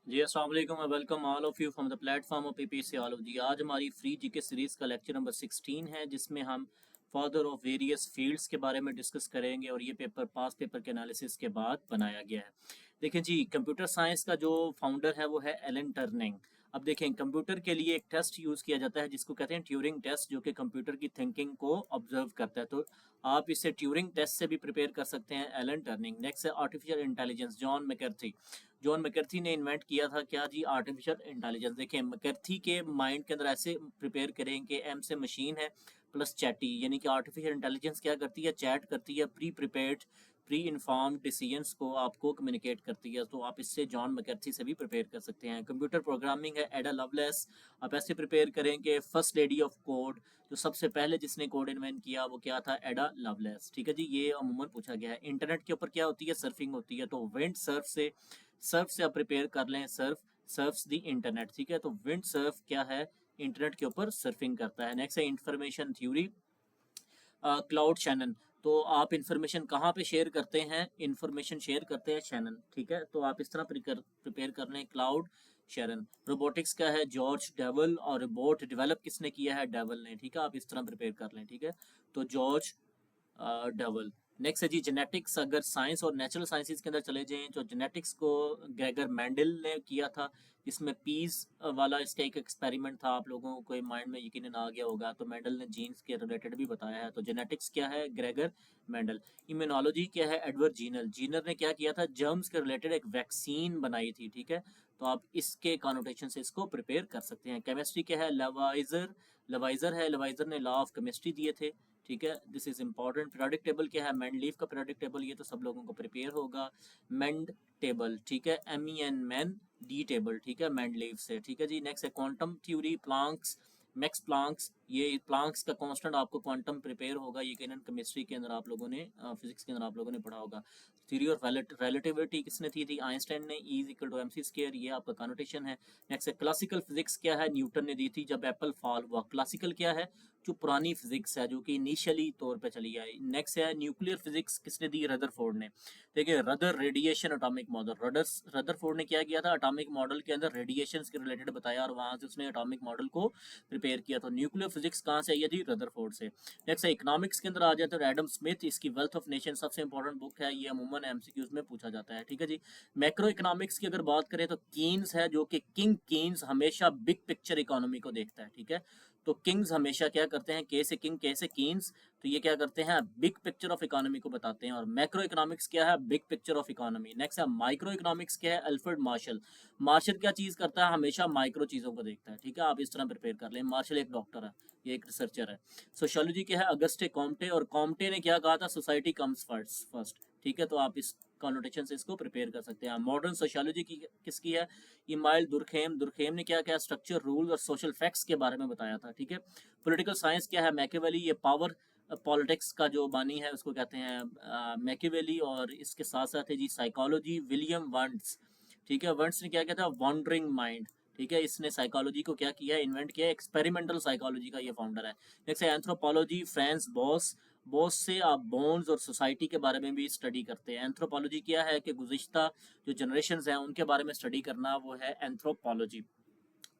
जी अस्सलाम वालेकुम और welcome all of you from the platform of PPC all of जी। आज हमारी फ्री जीके सीरीज़ का लेक्चर नंबर 16 है, जिसमें हम फादर ऑफ वेरियस फील्ड्स के बारे में डिस्कस करेंगे और ये पेपर पास पेपर के एनालिसिस के बाद बनाया गया है। देखें जी, कंप्यूटर साइंस का जो फाउंडर है वो है एलन टर्निंग। अब देखें, कंप्यूटर के लिए एक टेस्ट यूज़ किया जाता है जिसको कहते हैं ट्यूरिंग टेस्ट, जो कि कंप्यूटर की थिंकिंग को ऑब्जर्व करता है। तो आप इसे ट्यूरिंग टेस्ट से भी प्रिपेयर कर सकते हैं। Alan Turing. नेक्स्ट है artificial intelligence, John McCarthy. John McCarthy ने इन्वेंट किया था क्या जी? Artificial intelligence. देखें, मैकर्थी के माइंड के अंदर ऐसे प्रिपेयर करें कि एम से मशीन है प्लस चैटी, यानी कि आर्टिफिशियल इंटेलिजेंस क्या करती है? चैट करती है, pre prepared pre informed decisions को आपको कम्युनिकेट करती है। तो आप इससे जॉन मैकर्थी से भी प्रिपेयर कर सकते हैं। कंप्यूटर प्रोग्रामिंग है एडा लवलेस। आप ऐसे प्रिपेयर करें कि फर्स्ट लेडी ऑफ कोड, जो सबसे पहले जिसने कोड इन्वेंट किया वो क्या था? एडा लवलेस। ठीक है जी, ये अमूमन पूछा गया है। इंटरनेट के ऊपर क्या होती है? सर्फिंग होती है। तो विंड सर्फ से आप प्रिपेयर कर लें। सर्फ्स दी इंटरनेट। ठीक है, तो विंड सर्फ क्या है? इंटरनेट के ऊपर सर्फिंग करता है। नेक्स्ट है इंफॉर्मेशन थ्योरी, क्लाउड शैनन। तो आप इंफॉर्मेशन कहाँ पे शेयर करते हैं? इंफॉर्मेशन शेयर करते हैं शैनन। ठीक है, तो आप इस तरह प्रिपेयर कर लें, क्लाउड शैनन। रोबोटिक्स का है जॉर्ज डेवल, और रोबोट डेवलप किसने किया है? डेवल ने। ठीक है, आप इस तरह प्रिपेयर कर लें। ठीक है, तो जॉर्ज डबल। नेक्स्ट है जी जेनेटिक्स। अगर साइंस और नेचुरल साइंसेज के अंदर चले जाएं तो जेनेटिक्स को ग्रेगर मेंडल ने किया था, जिसमें पीस वाला इसका एक एक्सपेरिमेंट था। आप लोगों को माइंड में यकीनन आ गया होगा। तो मेंडल ने जीन्स के रिलेटेड भी बताया है। तो जेनेटिक्स क्या है? Gregor Mendel. इम्यूनोलॉजी क्या है? Edward Jenner. जीनर ने क्या किया था? जर्म्स के रिलेटेड एक वैक्सीन बनाई थी। ठीक है, तो आप इसके कॉनोटेशन से इसको प्रिपेयर कर सकते हैं। केमिस्ट्री क्या है? लवाइजर। लवाइजर है, लवाइजर ने लॉ ऑफ केमिस्ट्री दिए थे। ठीक है, this is important. Periodic table क्या है? मेंडलीव का पीरियोडिक टेबल, ये तो सब लोगों को प्रिपेयर होगा। मेंड टेबल। ठीक है, MEN मैन, डी टेबल। ठीक है, मेंडलीव से। ठीक है जी। नेक्स्ट है quantum theory, Planck's, max Planck's. ये प्लांक्स का कांस्टेंट आपको क्वांटम प्रिपेयर होगा, यकीनन केमिस्ट्री के अंदर आप लोगों ने, फिजिक्स के अंदर आप लोगों ने पढ़ा होगा। थ्योरी ऑफ रिलेटिविटी किसने थी? आइंस्टाइन ने। E is equal to M C square, ये आपका कॉनोटेशन है। नेक्स्ट है क्लासिकल फिजिक्स क्या है? न्यूटन ने दी थी जब एप्पल फॉल हुआ। क्लासिकल क्या है? जो पुरानी फिजिक्स है, जो कि इनिशियली तौर पे चली आई। नेक्स्ट है न्यूक्लियर फिजिक्स, किसने दी? रदरफोर्ड ने। देखिए, rather radiation atomic model, Rutherford ने क्या किया था? एटॉमिक मॉडल के अंदर रेडिएशन के रिलेटेड बताया और वहां से उसने एटॉमिक मॉडल को प्रिपेयर किया। तो न्यूक्लियर फिजिक्स कहाँ से आई है जी? रदरफोर्ड से। नेक्स्ट है इकोनॉमिक्स के अंदर आ जाए तो एडम स्मिथ, इसकी वेल्थ ऑफ नेशन सबसे इंपॉर्टेंट बुक है, ये अमूमन एमसीक्यूज में पूछा जाता है। ठीक है जी। मैक्रो इकोनॉमिक्स की अगर बात करें तो कीन्स है, जो कि किंग कीन्स हमेशा बिग पिक्चर इकोनॉमी को देखता है। ठीक है, तो किंग्स हमेशा क्या करते हैं? के से किंग, के से कीन्स। तो ये क्या करते हैं? बिग पिक्चर ऑफ इकोनॉमी को बताते हैं। और मैक्रो इकोनॉमिक्स क्या है? Big picture of economy. Next है माइक्रो इकोनॉमिक्स क्या है? Alfred Marshall. मार्शल क्या चीज करता है? हमेशा माइक्रो चीजों को देखता है। ठीक है, आप इस तरह प्रिपेयर कर लें। मार्शल एक डॉक्टर है, ये एक रिसर्चर है। सोशियोलॉजी क्या है? अगस्टे कॉम्टे। और कॉम्टे ने क्या कहा था? Society comes first. ठीक है, तो आप इस कॉनोटेशन से इसको प्रिपेयर कर सकते हैं। मॉडर्न सोशियोलॉजी की किसकी है? Email Durkheim. दुर्खेम ने क्या क्या स्ट्रक्चर, रूल और सोशल फैक्ट्स के बारे में बताया था। ठीक है। पॉलिटिकल साइंस क्या है? मैकियावेली। ये पावर पॉलिटिक्स का जो बानी है उसको कहते हैं मैकियावेली। और इसके साथ साथ है जी साइकोलॉजी, विलियम वंड्स। ठीक है, वंड्स ने क्या किया था? Wondering mind. ठीक है, इसने साइकोलॉजी को क्या किया? इन्वेंट किया। एक्सपेरिमेंटल साइकोलॉजी का ये फाउंडर है। नेक्स्ट है एंथ्रोपोलॉजी, फ्रांस बॉस। बॉस से आप बॉन्ड्स और सोसाइटी के बारे में भी स्टडी करते हैं। एंथ्रोपोलॉजी क्या है? कि गुज़िश्ता जो जनरेशन हैं उनके बारे में स्टडी करना, वो है एंथ्रोपोलॉजी।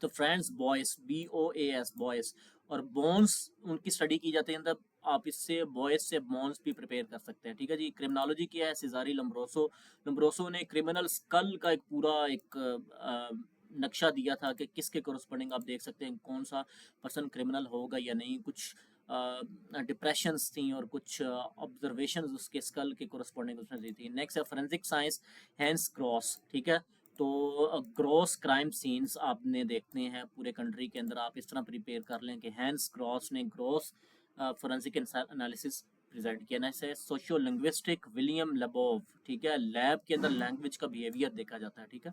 तो फ्रेंड्स बॉयस, BOAS बॉयस। और बोन्स उनकी स्टडी की जाती है, मतलब आप इससे बॉयस से बोन्स भी प्रिपेयर कर सकते हैं। ठीक है जी। क्रिमिनोलॉजी क्या है? सिजारी लम्ब्रोसो। लम्ब्रोसो ने क्रिमिनल स्कल का एक पूरा एक नक्शा दिया था कि किसके कोरस्पोंडिंग आप देख सकते हैं कौन सा पर्सन क्रिमिनल होगा या नहीं। कुछ डिप्रेशंस थी और कुछ ऑब्जर्वेशंस उसके स्कल के कोरस्पोंडिंग उसने दी थी। नेक्स्ट है फोरेंसिक साइंस, हैंस क्रॉस। ठीक है, तो ग्रॉस क्राइम सीन्स आपने देखते हैं पूरे कंट्री के अंदर। आप इस तरह प्रिपेयर कर लें कि हैंस ग्रॉस ने ग्रॉस फोरेंसिक एनालिसिस प्रेजेंट किया। नेक्स्ट है सोशियो लिंग्विस्टिक, विलियम लेबोव। ठीक है, लैब के अंदर लैंग्वेज का बिहेवियर देखा जाता है। ठीक है,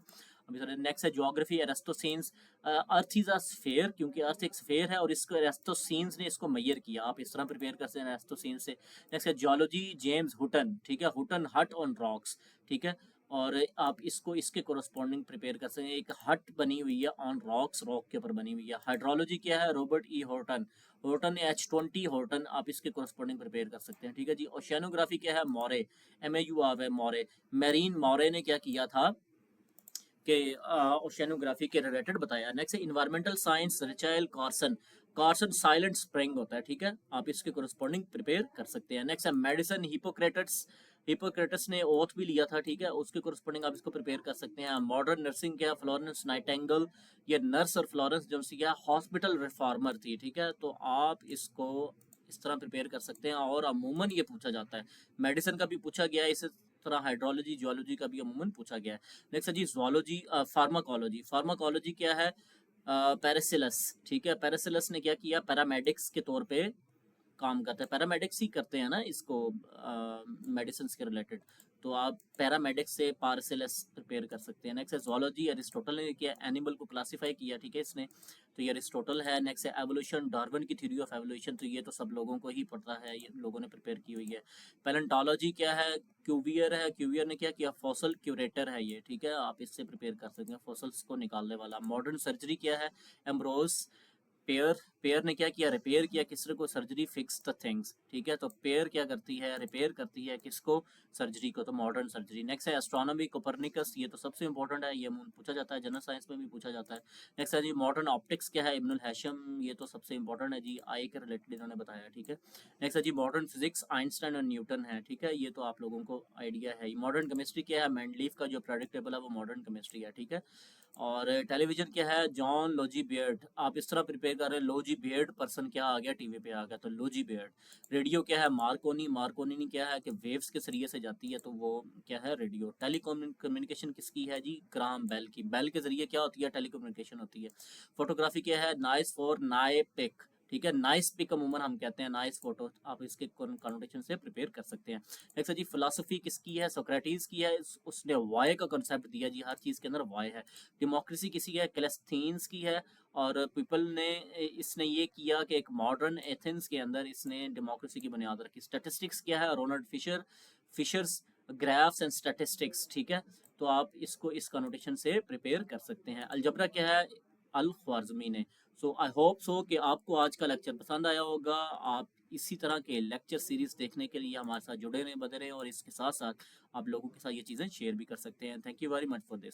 अभी सर नेक्स्ट है ज्योग्राफी, एरिस्टोसीन्स। अर्थ इज अ स्फेयर, क्योंकि अर्थ एक स्फेयर है और इसको एरिस्टोसीन्स ने इसको मेजर किया। आप इस तरह प्रिपेयर कर सकते हैं एरिस्टोसीन्स से। नेक्स्ट है जियोलॉजी, जेम्स हुटन। ठीक है, हुटन हट ऑन रॉक्स। ठीक है, और आप इसको इसके कोरस्पॉन्डिंग प्रिपेयर कर सकते हैं। एक हट बनी हुई है ऑन रॉक्स, रॉक के ऊपर बनी हुई है। हाइड्रोलॉजी क्या है? Robert E Horton. Horton H20 Horton, आप इसके कोरस्पॉन्डिंग प्रिपेयर कर सकते हैं। ठीक है जी। ओशियानोग्राफी क्या है? मोरे, MAUR मोरे। मेरीन मोरे ने क्या किया था? के ओशियनोग्राफी के रिलेटेड बताया। नेक्स्ट है environmental science Rachel Carson, Carson silent spring होता है, ठीक है, आप इसके कोरस्पॉन्डिंग प्रिपेयर कर सकते हैं। नेक्स्ट है मेडिसिन हिपोक्रेटस, हिपोक्रेटस ने ओथ भी लिया था, ठीक है, उसके कोरस्पॉन्डिंग आप इसको प्रिपेयर कर सकते हैं। मॉडर्न नर्सिंग क्या है, फ्लोरेंस नाइटेंगल, ये नर्स और फ्लोरेंस जो सी क्या हॉस्पिटल रिफॉर्मर थी, ठीक है, तो आप इसको इस तरह प्रिपेयर कर सकते हैं। और अमूमन ये पूछा जाता है, मेडिसिन का भी पूछा गया है, इस तरह हाइड्रोलॉजी जियोलॉजी का भी अमूमन पूछा गया है। नेक्स्ट है जी जुआलॉजी, फार्माकोलॉजी, फार्माकोलॉजी क्या है, पैरासिलस, ठीक है, पैरासिलस ने क्या किया, पैरामेडिक्स के तौर पे काम करता है, पैरामेडिक्स ही करते हैं ना इसको मेडिसिन के रिलेटेड, तो आप पैरामेडिक्स से पार्सिलस प्रिपेयर कर सकते हैं। नेक्स्ट है जोलॉजी, अरिस्टोटल ने किया, एनिमल को क्लासीफाई किया, ठीक है, इसने, तो ये अरिस्टोटल है। नेक्स्ट है एवोल्यूशन, डार्विन की थ्योरी ऑफ एवोल्यूशन, तो ये तो सब लोगों को ही पता है, ये लोगों ने प्रिपेयर की हुई है। पैलेंटोलॉजी क्या है, क्यूवियर है, क्यूवियर ने क्या किया, फॉसल क्यूरेटर है ये, ठीक है, आप इससे प्रिपेयर कर सकते हैं, फॉसल्स को निकालने वाला। मॉडर्न सर्जरी क्या है, एम्ब्रोस पेयर, पेयर ने क्या किया, रिपेयर किया किसको को, सर्जरी फिक्स द थिंग्स, ठीक है, तो पेयर क्या करती है, रिपेयर करती है किसको, सर्जरी को, तो मॉडर्न सर्जरी। नेक्स्ट है एस्ट्रोनॉमी, कोपरनिकस, ये तो सबसे इंपॉर्टेंट है, ये पूछा जाता है, जनरल साइंस में भी पूछा जाता है। नेक्स्ट है जी मॉडर्न ऑप्टिक्स क्या है, इब्नुल हैशम, ये तो सबसे इंपॉर्टेंट है जी, आई के रिलेटेड इन्होंने बताया, ठीक है। नेक्स्ट है जी मॉडर्न फिजिक्स, आइंस्टाइन और न्यूटन है, ठीक है, ये तो आप लोगों को आइडिया है। मॉडर्न केमिस्ट्री क्या है, मैंडलीफ का जो प्रोडक्ट टेबल है वो मॉडर्न केमिस्ट्री है, ठीक है। और टेलीविजन क्या है, जॉन लोजी बियर्ड, आप इस तरह प्रिपेयर कर रहे हैं, लोजी बियर्ड पर्सन क्या आ गया, टीवी पे आ गया, तो लोजी बियर्ड। रेडियो क्या है, मार्कोनी, मार्कोनी ने क्या है कि वेव्स के जरिए से जाती है, तो वो क्या है, रेडियो। टेलीकॉम कम्युनिकेशन किसकी है जी, ग्राहम बेल की, बेल के जरिए क्या होती है, टेलीकम्युनिकेशन होती है। फोटोग्राफी क्या है, नाइस फॉर नाए पिक, ठीक है, नाइस पिक अमूमन हम कहते हैं, नाइस फोटो, आप इसके कॉन्टेक्शन से प्रिपेयर कर सकते हैं। नेक्स्ट है जी फिलोसफी किसकी है, सोक्रेटिस की है, उसने वाई का कॉन्सेप्ट दिया जी, हर चीज़ के अंदर वाई है। डेमोक्रेसी किसी है, क्लेस्थीन्स की है, और पीपल ने इसने ये किया कि एक मॉडर्न एथेंस के अंदर इसने डेमोक्रेसी की बुनियाद रखी। स्टैटिस्टिक्स क्या है, Ronald Fisher, Fisher's graphs and statistics, ठीक है, तो आप इसको इस कनोटेशन से प्रिपेयर कर सकते हैं। अलजबरा क्या है, अल ख्वारज़मी ने। सो आई होप सो कि आपको आज का लेक्चर पसंद आया होगा। आप इसी तरह के लेक्चर सीरीज देखने के लिए हमारे साथ जुड़े रहें, बने रहें, और इसके साथ साथ आप लोगों के साथ ये चीज़ें शेयर भी कर सकते हैं। Thank you very much for this.